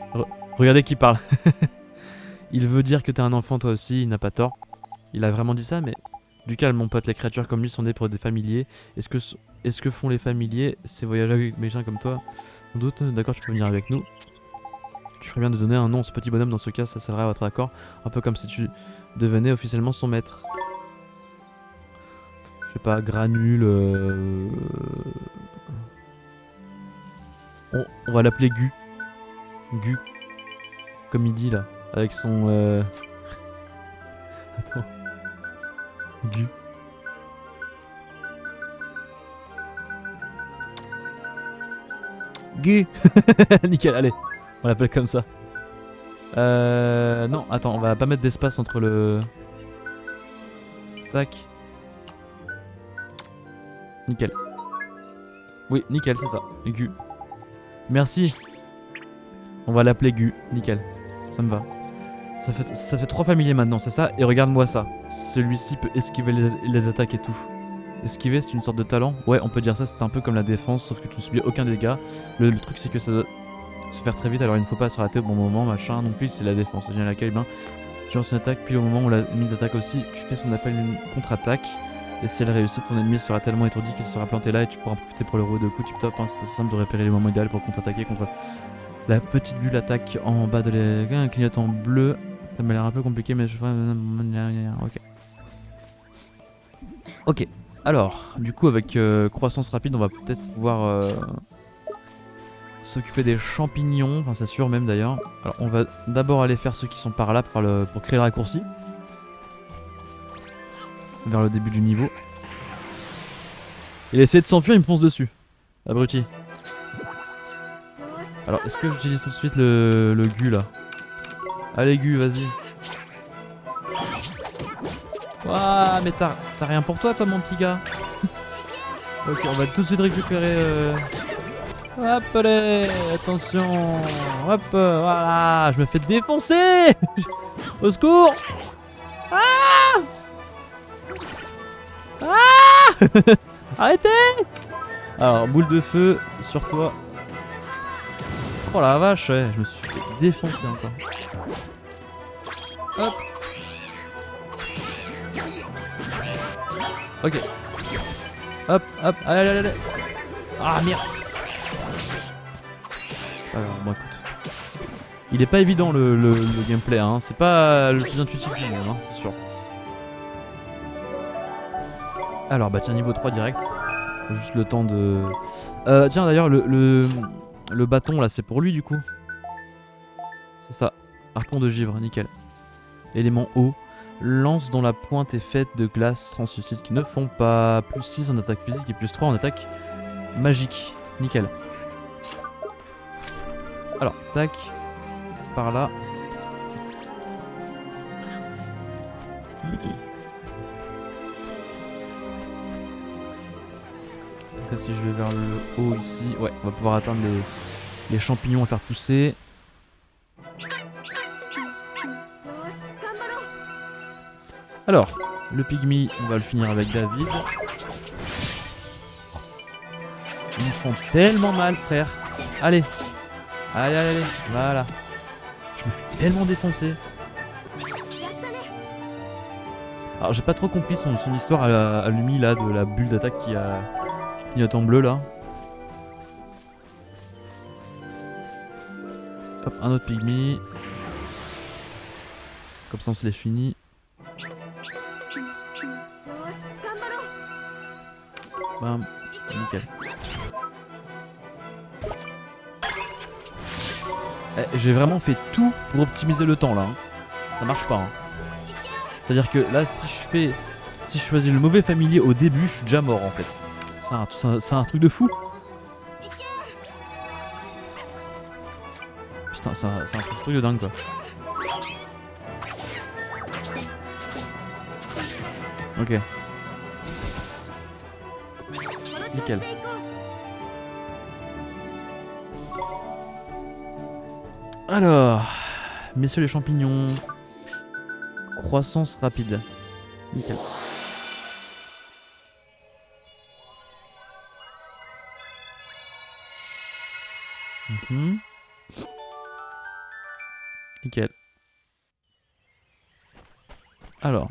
Regardez qui parle. Il veut dire que t'es un enfant toi aussi, il n'a pas tort. Il a vraiment dit ça, mais du calme mon pote, les créatures comme lui sont nées pour des familiers. Est-ce que font les familiers ces voyages avec méchants comme toi? Sans doute, d'accord, tu peux venir avec nous. Tu ferais bien de donner un nom à ce petit bonhomme, dans ce cas ça sera à votre accord. Un peu comme si tu devenais officiellement son maître. Je sais pas, Granule... On va l'appeler Gu. Gu. Comme il dit là. Avec son... Attends. Gu. Gu. Nickel, allez. On l'appelle comme ça. Non, attends, on va pas mettre d'espace entre le... Tac. Nickel. Oui, nickel, c'est ça. Gu. Merci. On va l'appeler Gu. Nickel. Ça me va. Ça fait 3 familiers maintenant, c'est ça? Et regarde-moi ça. Celui-ci peut esquiver les attaques et tout. Esquiver, c'est une sorte de talent? Ouais, on peut dire ça, c'est un peu comme la défense, sauf que tu ne subis aucun dégât. Le truc, c'est que ça doit se faire très vite, alors il ne faut pas se rater au bon moment, machin. Donc lui, c'est la défense. J'ai l'accueil, ben, tu lances une attaque, puis au moment où l'ennemi t'attaque aussi, tu fais ce qu'on appelle une contre-attaque. Et si elle réussit, ton ennemi sera tellement étourdi qu'il sera planté là et tu pourras en profiter pour le rouer de coups tip top. Hein. C'est assez simple de repérer les moments idéaux pour contre-attaquer contre la petite bulle attaque en bas de un clignotant bleu. Ça m'a l'air un peu compliqué, mais je vois. Ok. Ok. Alors, du coup, avec croissance rapide, on va peut-être pouvoir s'occuper des champignons. Enfin, c'est sûr même d'ailleurs. Alors, on va d'abord aller faire ceux qui sont par là pour créer le raccourci. Vers le début du niveau. Il a essayé de s'enfuir, il me fonce dessus. Abruti. Alors, est-ce que j'utilise tout de suite le Gu là? Allez Gu, vas-y. Ouah, mais t'as rien pour toi mon petit gars. Ok, on va tout de suite récupérer... Hop, allez, attention. Hop, voilà, je me fais défoncer. Au secours. Ah, ah. Arrêtez. Alors, boule de feu sur toi. Oh la vache, ouais, je me suis fait défoncer encore. Hop. Ok. Hop, hop, allez, allez, allez. Ah merde. Alors, bon écoute. Il est pas évident le gameplay, hein. C'est pas le plus intuitif du monde, hein, c'est sûr. Alors, bah tiens, niveau 3 direct. Juste le temps de... tiens, d'ailleurs, le bâton là, c'est pour lui du coup. C'est ça. Harpon de givre, nickel. Élément eau. Lance dont la pointe est faite de glace translucide qui ne font pas. Plus 6 en attaque physique et plus 3 en attaque magique. Nickel. Alors, tac. Par là. Après, si je vais vers le haut ici, ouais, on va pouvoir atteindre les champignons à faire pousser. Alors, le pygmy, on va le finir avec David. Ils me font tellement mal, frère. Allez. Allez, allez, allez. Voilà. Je me fais tellement défoncer. Alors, j'ai pas trop compris son histoire à lui là, de la bulle d'attaque qui clignote en bleu là. Hop, un autre pygmy. Comme ça on se les finit. Bam, nickel. J'ai vraiment fait tout pour optimiser le temps là. Hein. Ça marche pas. Hein. C'est-à-dire que là, si je choisis le mauvais familier au début, je suis déjà mort en fait. C'est un truc de fou. Putain, c'est un truc de dingue quoi. Ok. Nickel. Alors, messieurs les champignons. Croissance rapide. Nickel. Nickel. Alors.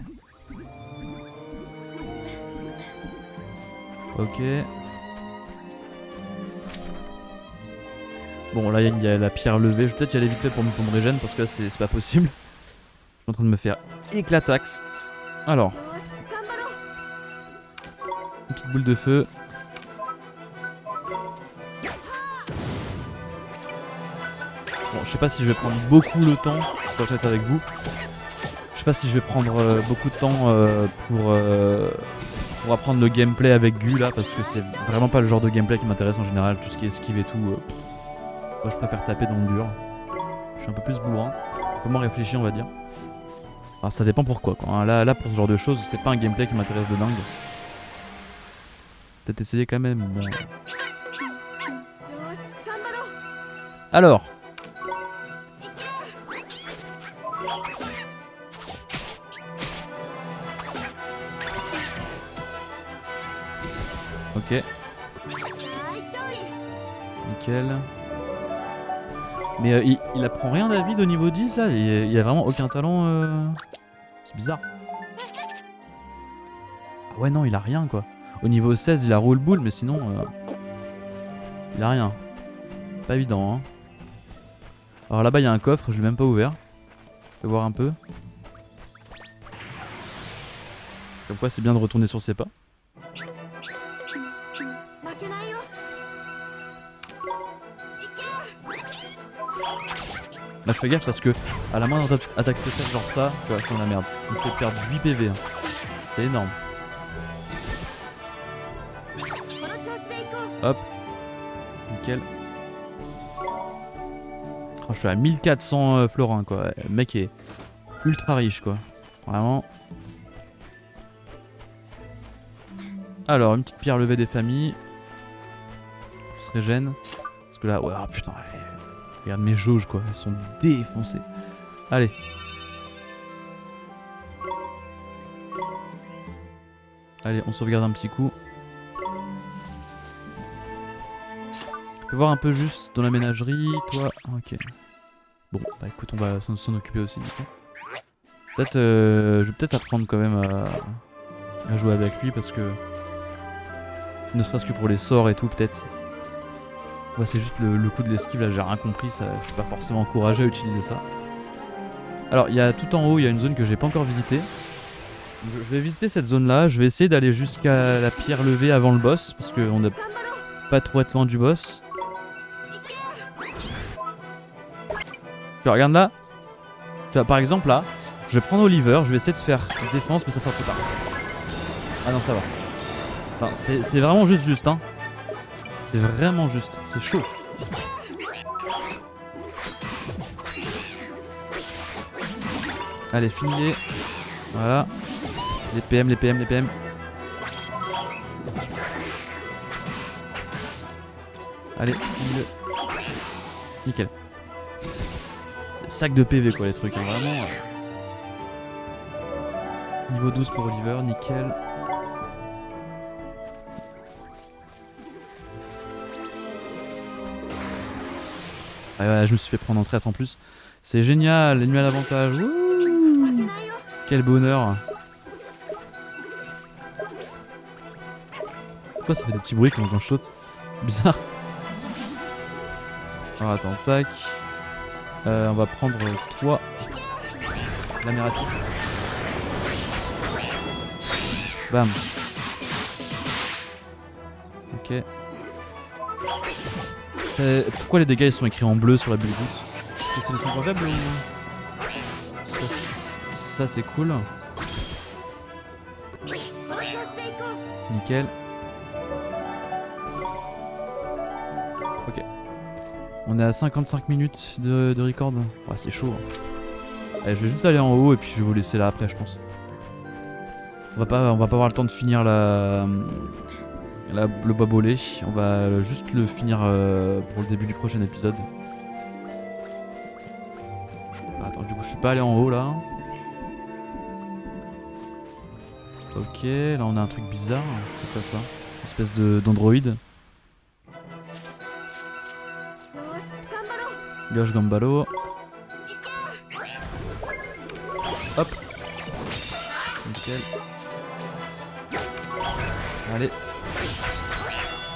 Ok. Bon là il y a la pierre levée, je vais peut-être y aller vite fait pour me régène parce que là c'est pas possible. Je suis en train de me faire éclataxe. Alors. Une petite boule de feu. Bon je sais pas si je vais prendre beaucoup le temps pour être avec vous. Je sais pas si je vais prendre beaucoup de temps pour apprendre le gameplay avec Gu là parce que c'est vraiment pas le genre de gameplay qui m'intéresse en général, tout ce qui est esquive et tout. Moi je préfère taper dans le dur. Je suis un peu plus bourrin, un peu moins réfléchi on va dire. Alors ça dépend pourquoi quoi. Là pour ce genre de choses c'est pas un gameplay qui m'intéresse de dingue. Peut-être essayer quand même. Bon. Alors. Ok. Nickel. Mais il apprend rien David au niveau 10 là, il a vraiment aucun talent. C'est bizarre. Ah ouais non il a rien quoi. Au niveau 16 il a roule boule mais sinon il a rien. Pas évident hein. Alors là-bas il y a un coffre, je l'ai même pas ouvert. Je vais voir un peu. Comme quoi c'est bien de retourner sur ses pas. Là je fais gaffe parce que à la moindre attaque spéciale genre ça, tu vois, c'est la merde. Il me fait perdre 8 PV. Hein. C'est énorme. Hop. Nickel. Oh, je suis à 1400 florins quoi. Le mec est ultra riche quoi. Vraiment. Alors une petite pierre levée des familles. On se régène. Parce que là, ouais, oh, putain. Regarde mes jauges quoi, elles sont défoncées. Allez. Allez, on sauvegarde un petit coup. Je peux voir un peu juste dans la ménagerie, toi. Ok. Bon, bah écoute, on va s'en occuper aussi du coup. Peut-être, je vais peut-être apprendre quand même à jouer avec lui parce que... Ne serait-ce que pour les sorts et tout peut-être. Ouais, c'est juste le coup de l'esquive là, j'ai rien compris, ça, je suis pas forcément encouragé à utiliser ça. Alors il y a tout en haut, il y a une zone que j'ai pas encore visitée. Je vais visiter cette zone là, je vais essayer d'aller jusqu'à la pierre levée avant le boss, parce qu'on n'a pas trop être loin du boss. Tu vois, regarde là. Tu vois, par exemple là, je vais prendre Oliver, je vais essayer de faire défense, mais ça sera trop tard. Ah non ça va. Enfin, c'est vraiment juste hein. C'est vraiment juste, c'est chaud. Allez, finis-les. Voilà. Les PM, les PM, les PM. Allez, finis-le. Nickel. C'est sac de PV quoi les trucs, hein, vraiment. Niveau 12 pour Oliver, nickel. Ouais, je me suis fait prendre en traître en plus. C'est génial, l'ennemi à l'avantage. Quel bonheur. Pourquoi ça fait des petits bruits quand je saute? Bizarre. Alors attends, tac. On va prendre toi, l'amératique. Bam. Ok. Pourquoi les dégâts ils sont écrits en bleu sur la bulle route? Est-ce que c'est les sont pas faibles ou... Ça c'est cool. Nickel. Ok. On est à 55 minutes de record. Ouais, c'est chaud. Allez, je vais juste aller en haut et puis je vais vous laisser là après, je pense. On va pas avoir le temps de finir le babolé. On va juste le finir pour le début du prochain épisode. Attends, du coup, je suis pas allé en haut là. Ok, là on a un truc bizarre. C'est quoi ça? Une espèce d'androïde. Gauche Gambalo. Hop. Nickel. Allez.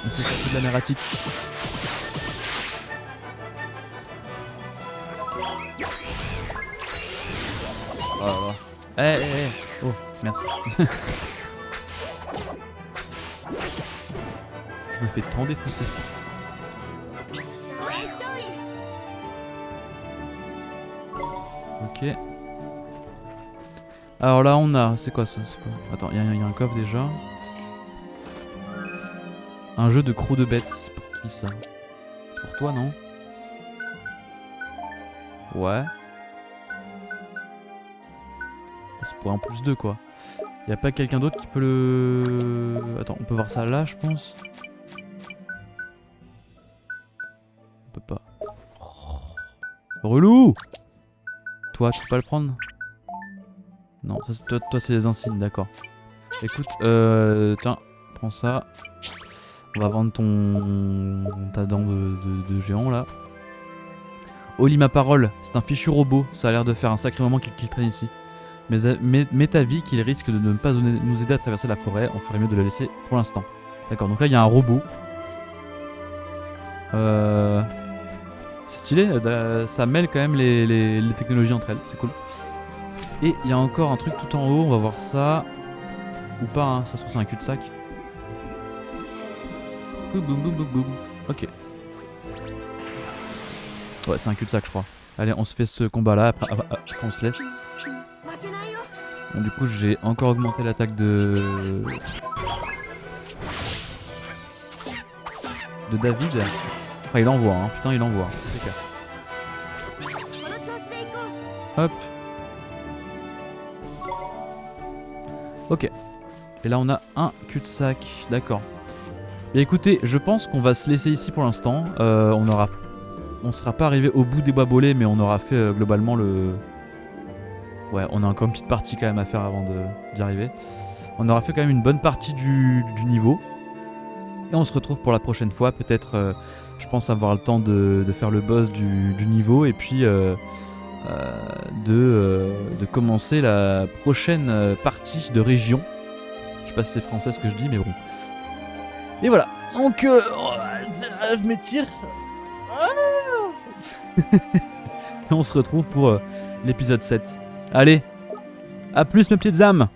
On s'est sorti de la mératique. Oh là là. Oh, merci. Je me fais tant défoncer. Ok. Alors là on a... C'est quoi ça? Attends, il y a un coffre déjà. Un jeu de crocs de bête. C'est pour qui ça? C'est pour toi non? Ouais. C'est pour un plus 2 quoi. Y a pas quelqu'un d'autre qui peut le... Attends, on peut voir ça là je pense. On peut pas. Oh. Relou! Toi, tu peux pas le prendre? Non, ça, toi c'est les insignes, d'accord. Écoute, tiens, prends ça. On va vendre ta dent de géant là. Oli ma parole, c'est un fichu robot. Ça a l'air de faire un sacré moment qu'il traîne ici. Mais ta vie qu'il risque de ne pas nous aider à traverser la forêt, on ferait mieux de le laisser pour l'instant. D'accord, donc là il y a un robot. C'est stylé, ça mêle quand même les technologies entre elles, c'est cool. Et il y a encore un truc tout en haut, on va voir ça. Ou pas, hein, ça se trouve c'est un cul-de-sac. Ok. Ouais, c'est un cul-de-sac je crois. Allez, on se fait ce combat là, après on se laisse. Bon, du coup j'ai encore augmenté l'attaque de David. Enfin il envoie, hein. Putain il envoie, c'est clair. Hop. Ok. Et là on a un cul-de-sac, d'accord. Et écoutez, je pense qu'on va se laisser ici pour l'instant. On sera pas arrivé au bout des babolets, mais on aura fait globalement le... Ouais, on a encore une petite partie quand même à faire avant d'y arriver. On aura fait quand même une bonne partie du niveau. Et on se retrouve pour la prochaine fois. Peut-être, je pense avoir le temps de faire le boss du niveau. Et puis de commencer la prochaine partie de région. Je sais pas si c'est français ce que je dis, mais bon. Et voilà. Donc, je m'étire. Et on se retrouve pour l'épisode 7. Allez, à plus mes petites âmes.